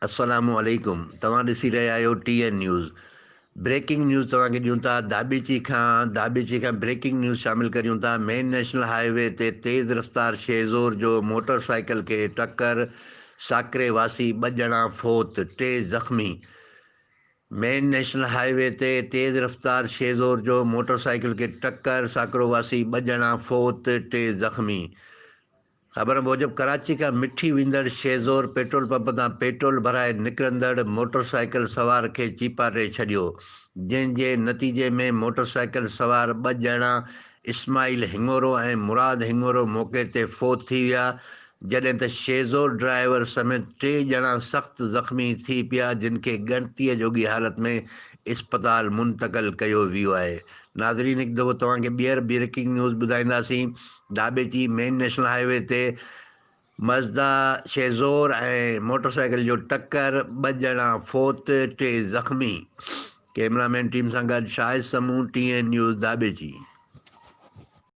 अस्सलामु अलैकुम। तव्हां ॾिसी रहिया आहियो TN न्यूज़। ब्रेकिंग न्यूज़ तव्हांखे ॾियूं था दाबेची खां ब्रेकिंग न्यूज़ शामिल करियूं था। मेन नेशनल हाईवे ते तेज़ रफ़्तार शेज़ोर जो मोटरसाइकिल खे टक्कर, साकरे वासी 2 ॼणा फोत, 3 ज़ख़्मी। मेन नेशनल हाईवे ते तेज़ रफ़्तार शेज़ोर जो मोटरसाइकिल खे टक्कर, साकरो वासी 2 ॼणा फोत, 3 ज़ख़्मी। ख़बर मूजिबि कराची खां मिठी वेंदड़ शेज़ोर पेट्रोल पंप तां पेट्रोल भराए निकिरंदड़ मोटरसाइकिल सवार खे चीपारे छॾियो, जंहिंजे नतीजे में मोटरसाइकिल सवार 2 ॼणा इस्माइल हिंगोरो ऐं मुराद हिंगोरो मौक़े ते फोत थी विया, जॾहिं त शेज़ोर ड्राइवर समेत 3 ॼणा सख़्तु ज़ख़्मी थी पिया, जिन खे ॻणतीअ जोॻी हालत में इस्पताल मुंतक़िल कयो वियो आहे। नाज़रीन, हिकु दफ़ो तव्हांखे ॿीहर ब्रेकिंग न्यूज़ ॿुधाईंदासीं। दाबेची मेन नेशनल हाईवे ते मज़दा शेज़ोर ऐं मोटरसाइकिल जो टक्कर, 2 ॼणा फोत, 3 ज़ख़्मी। कैमरामैन टीम सां गॾु शाहिद समूह, TN न्यूज़ दाबेची।